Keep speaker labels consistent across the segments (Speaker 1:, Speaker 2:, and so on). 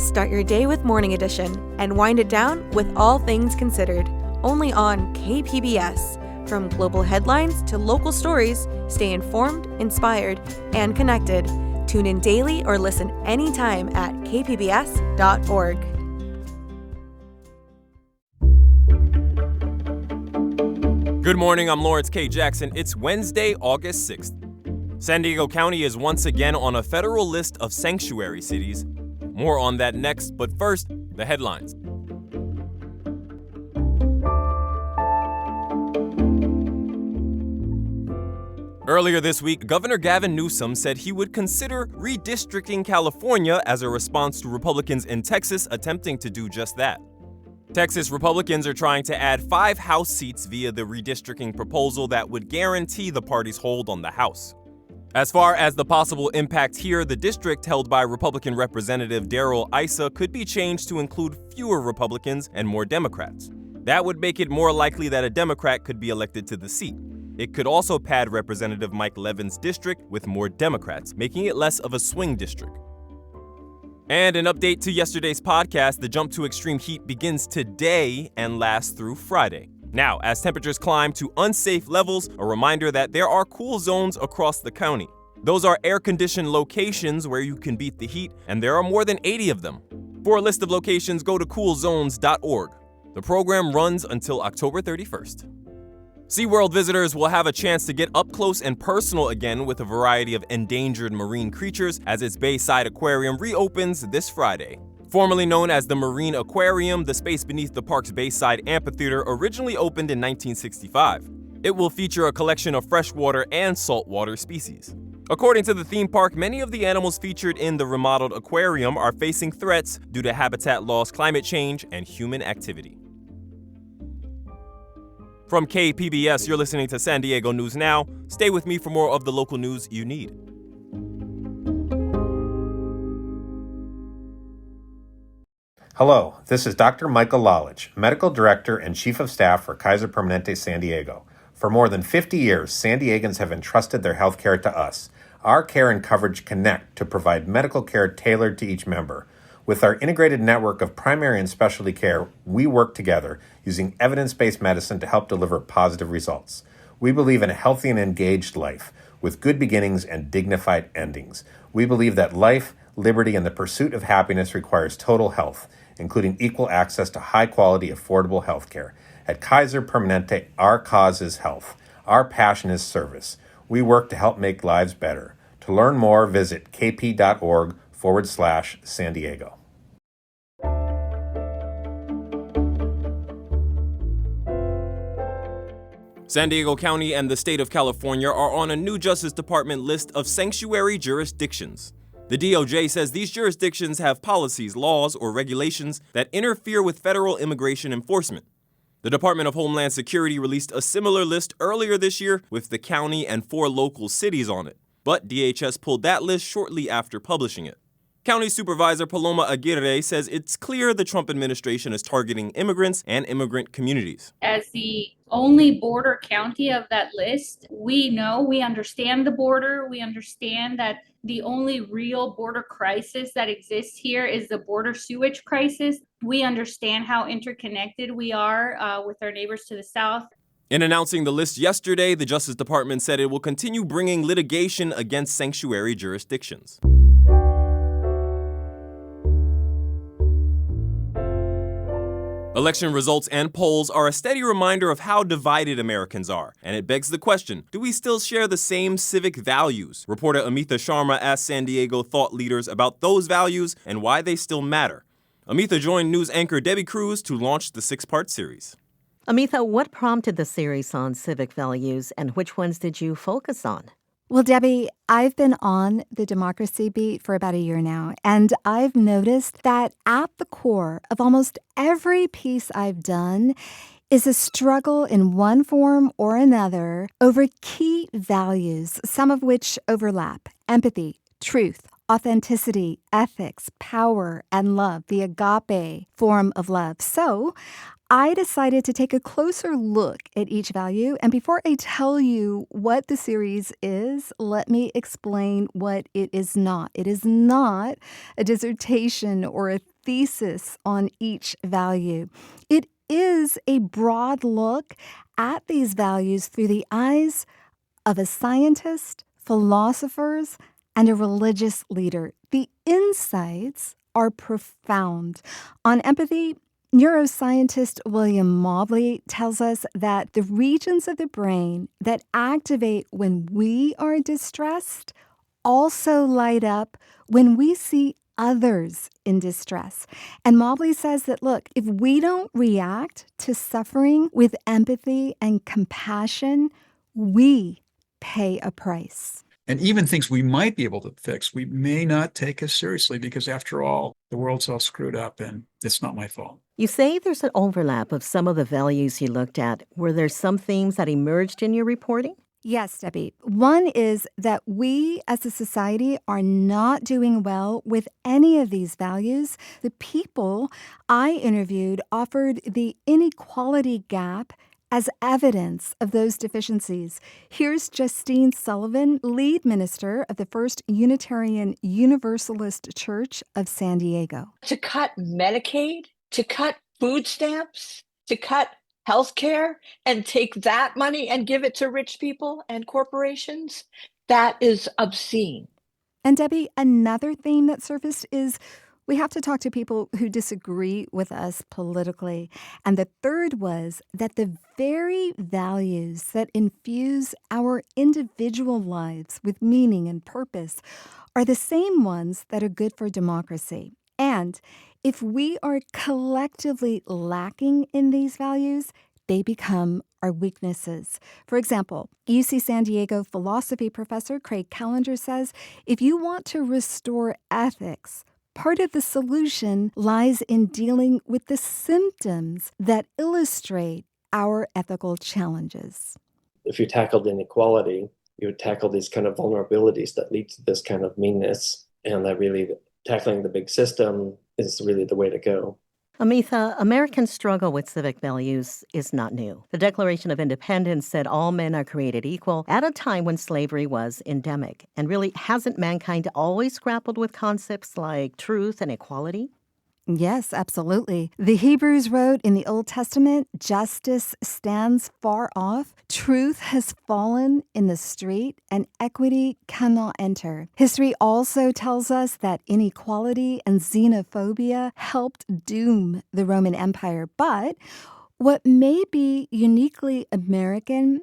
Speaker 1: Start your day with Morning Edition and wind it down with All Things Considered, only on KPBS. From global headlines to local stories, stay informed, inspired, and connected. Tune in daily or listen anytime at kpbs.org.
Speaker 2: Good morning, I'm Lawrence K. Jackson. It's Wednesday, August 6th. San Diego County is once again on a federal list of sanctuary cities. More on that next, but first, the headlines. Earlier this week, Governor Gavin Newsom said he would consider redistricting California as a response to Republicans in Texas attempting to do just that. Texas Republicans are trying to add 5 House seats via the redistricting proposal that would guarantee the party's hold on the House. As far as the possible impact here, the district held by Republican Representative Darrell Issa could be changed to include fewer Republicans and more Democrats. That would make it more likely that a Democrat could be elected to the seat. It could also pad Representative Mike Levin's district with more Democrats, making it less of a swing district. And an update to yesterday's podcast, the jump to extreme heat begins today and lasts through Friday. Now, as temperatures climb to unsafe levels, a reminder that there are cool zones across the county. Those are air-conditioned locations where you can beat the heat, and there are more than 80 of them. For a list of locations, go to coolzones.org. The program runs until October 31st. SeaWorld visitors will have a chance to get up close and personal again with a variety of endangered marine creatures as its Bayside Aquarium reopens this Friday. Formerly known as the Marine Aquarium, the space beneath the park's Bayside Amphitheater originally opened in 1965. It will feature a collection of freshwater and saltwater species. According to the theme park, many of the animals featured in the remodeled aquarium are facing threats due to habitat loss, climate change, and human activity. From KPBS, you're listening to San Diego News Now. Stay with me for more of the local news you need.
Speaker 3: Hello, this is Dr. Michael Lalich, Medical Director and Chief of Staff for Kaiser Permanente San Diego. For more than 50 years, San Diegans have entrusted their health care to us. Our care and coverage connect to provide medical care tailored to each member. With our integrated network of primary and specialty care, we work together using evidence-based medicine to help deliver positive results. We believe in a healthy and engaged life with good beginnings and dignified endings. We believe that life, liberty, and the pursuit of happiness requires total health, including equal access to high-quality, affordable health care. At Kaiser Permanente, our cause is health. Our passion is service. We work to help make lives better. To learn more, visit kp.org/San Diego.
Speaker 2: San Diego County and the state of California are on a new Justice Department list of sanctuary jurisdictions. The DOJ says these jurisdictions have policies, laws, or regulations that interfere with federal immigration enforcement. The Department of Homeland Security released a similar list earlier this year with the county and 4 local cities on it, but DHS pulled that list shortly after publishing it. County Supervisor Paloma Aguirre says it's clear the Trump administration is targeting immigrants and immigrant communities.
Speaker 4: As the only border county of that list, we understand the border. We understand that the only real border crisis that exists here is the border sewage crisis. We understand how interconnected we are with our neighbors to the south.
Speaker 2: In announcing the list yesterday, the Justice Department said it will continue bringing litigation against sanctuary jurisdictions. Election results and polls are a steady reminder of how divided Americans are, and it begs the question, do we still share the same civic values? Reporter Amitha Sharma asked San Diego thought leaders about those values and why they still matter. Amitha joined news anchor Debbie Cruz to launch the 6-part series.
Speaker 5: Amitha, what prompted the series on civic values, and which ones did you focus on?
Speaker 6: Well, Debbie, I've been on the democracy beat for about a year now, and I've noticed that at the core of almost every piece I've done is a struggle in one form or another over key values, some of which overlap: empathy, truth, authenticity, ethics, power, and love, the agape form of love. So I decided to take a closer look at each value. And before I tell you what the series is, let me explain what it is not. It is not a dissertation or a thesis on each value. It is a broad look at these values through the eyes of a scientist, philosophers, and a religious leader. The insights are profound. On empathy, neuroscientist William Mobley tells us that the regions of the brain that activate when we are distressed also light up when we see others in distress. And Mobley says that, look, if we don't react to suffering with empathy and compassion, we pay a price.
Speaker 7: And even things we might be able to fix, we may not take as seriously because, after all, the world's all screwed up and it's not my fault.
Speaker 5: You say there's an overlap of some of the values you looked at. Were there some themes that emerged in your reporting?
Speaker 6: Yes, Debbie. One is that we as a society are not doing well with any of these values. The people I interviewed offered the inequality gap as evidence of those deficiencies. Here's Justine Sullivan, lead minister of the First Unitarian Universalist Church of San Diego.
Speaker 8: To cut Medicaid, to cut food stamps, to cut healthcare, and take that money and give it to rich people and corporations, that is obscene.
Speaker 6: And Debbie, another theme that surfaced is we have to talk to people who disagree with us politically. And the third was that the very values that infuse our individual lives with meaning and purpose are the same ones that are good for democracy. And if we are collectively lacking in these values, they become our weaknesses. For example, UC San Diego philosophy professor Craig Callender says, if you want to restore ethics, part of the solution lies in dealing with the symptoms that illustrate our ethical challenges.
Speaker 9: If you tackled inequality, you would tackle these kind of vulnerabilities that lead to this kind of meanness, and that really tackling the big system is really the way to go.
Speaker 5: Amitha, Americans' struggle with civic values is not new. The Declaration of Independence said all men are created equal at a time when slavery was endemic. And really, hasn't mankind always grappled with concepts like truth and equality?
Speaker 6: Yes, absolutely. The Hebrews wrote in the Old Testament, justice stands far off, truth has fallen in the street, and equity cannot enter. History also tells us that inequality and xenophobia helped doom the Roman Empire. But what may be uniquely American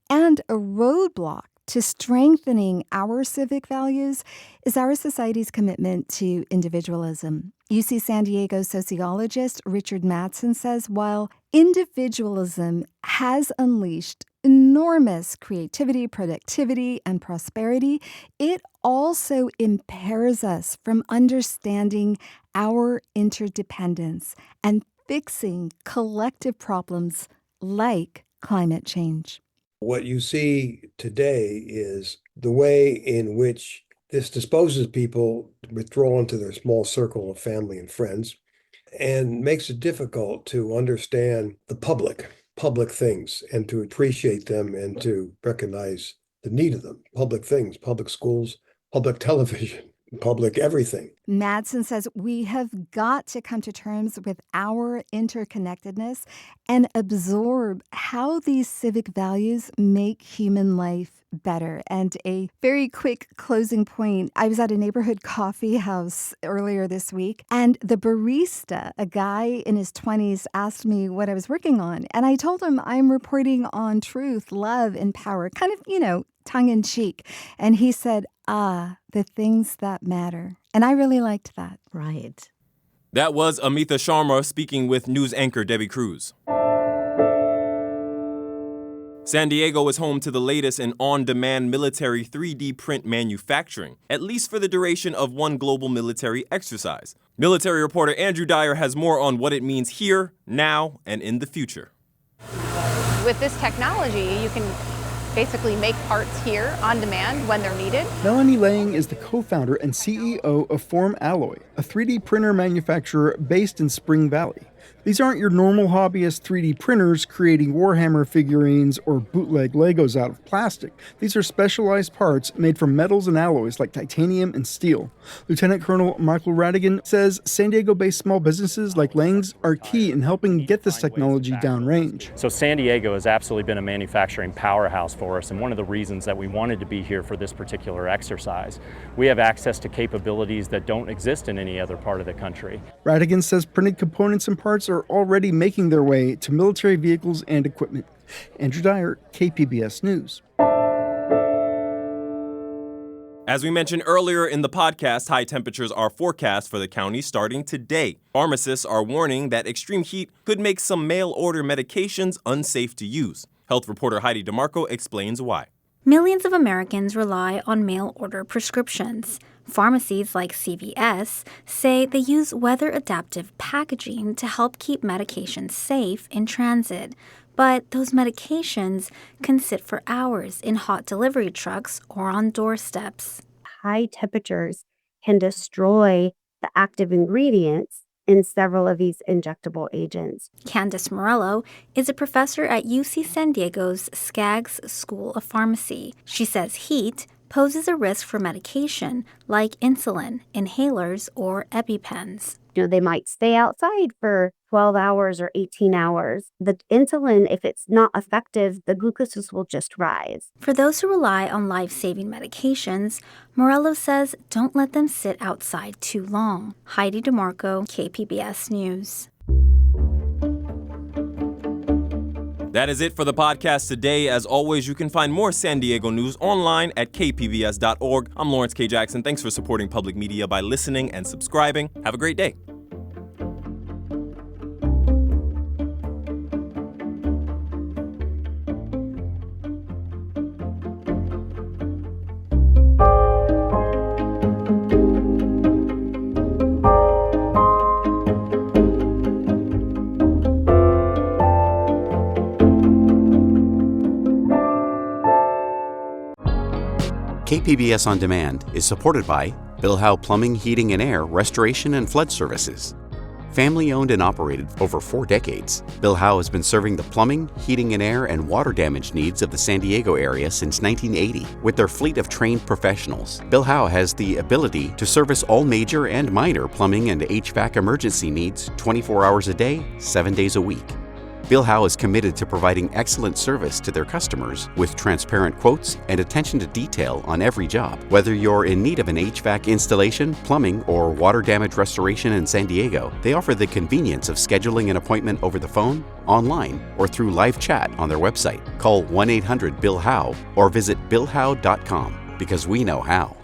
Speaker 6: and a roadblock to strengthening our civic values is our society's commitment to individualism. UC San Diego sociologist Richard Mattson says while individualism has unleashed enormous creativity, productivity, and prosperity, it also impairs us from understanding our interdependence and fixing collective problems like climate change.
Speaker 10: What you see today is the way in which this disposes people to withdraw into their small circle of family and friends and makes it difficult to understand the public things and to appreciate them and to recognize the need of them. Public things, public schools, public television, public everything.
Speaker 6: Mattson says we have got to come to terms with our interconnectedness and absorb how these civic values make human life better. And a very quick closing point. I was at a neighborhood coffee house earlier this week, and the barista, a guy in his 20s, asked me what I was working on. And I told him I'm reporting on truth, love, and power, kind of, tongue in cheek. And he said, the things that matter. And I really liked that.
Speaker 5: Right.
Speaker 2: That was Amitha Sharma speaking with news anchor Debbie Cruz. San Diego is home to the latest in on-demand military 3D print manufacturing, at least for the duration of one global military exercise. Military reporter Andrew Dyer has more on what it means here, now, and in the future.
Speaker 11: With this technology, you can basically make parts here on demand when they're needed.
Speaker 12: Melanie Lang is the co-founder and CEO of Form Alloy, a 3D printer manufacturer based in Spring Valley. These aren't your normal hobbyist 3D printers creating Warhammer figurines or bootleg Legos out of plastic. These are specialized parts made from metals and alloys like titanium and steel. Lieutenant Colonel Michael Radigan says San Diego-based small businesses like Lang's are key in helping get this technology downrange.
Speaker 13: So San Diego has absolutely been a manufacturing powerhouse for us, and one of the reasons that we wanted to be here for this particular exercise. We have access to capabilities that don't exist in any other part of the country.
Speaker 12: Radigan says printed components and parts are already making their way to military vehicles and equipment. Andrew Dyer, KPBS News.
Speaker 2: As we mentioned earlier in the podcast, high temperatures are forecast for the county starting today. Pharmacists are warning that extreme heat could make some mail-order medications unsafe to use. Health reporter Heidi DeMarco explains why.
Speaker 14: Millions of Americans rely on mail-order prescriptions. Pharmacies like CVS say they use weather-adaptive packaging to help keep medications safe in transit. But those medications can sit for hours in hot delivery trucks or on doorsteps.
Speaker 15: High temperatures can destroy the active ingredients in several of these injectable agents.
Speaker 14: Candace Morello is a professor at UC San Diego's Skaggs School of Pharmacy. She says heat poses a risk for medication like insulin, inhalers, or EpiPens.
Speaker 15: They might stay outside for 12 hours or 18 hours. The insulin, if it's not effective, the glucose will just rise.
Speaker 14: For those who rely on life-saving medications, Morello says don't let them sit outside too long. Heidi DeMarco, KPBS News.
Speaker 2: That is it for the podcast today. As always, you can find more San Diego news online at kpbs.org. I'm Lawrence K. Jackson. Thanks for supporting public media by listening and subscribing. Have a great day.
Speaker 16: KPBS On Demand is supported by Bill Howe Plumbing, Heating and Air, Restoration and Flood Services. Family owned and operated over 4 decades, Bill Howe has been serving the plumbing, heating and air, and water damage needs of the San Diego area since 1980. With their fleet of trained professionals, Bill Howe has the ability to service all major and minor plumbing and HVAC emergency needs 24 hours a day, 7 days a week. Bill Howe is committed to providing excellent service to their customers with transparent quotes and attention to detail on every job. Whether you're in need of an HVAC installation, plumbing, or water damage restoration in San Diego, they offer the convenience of scheduling an appointment over the phone, online, or through live chat on their website. Call 1-800-BILL-HOWE or visit billhowe.com because we know how.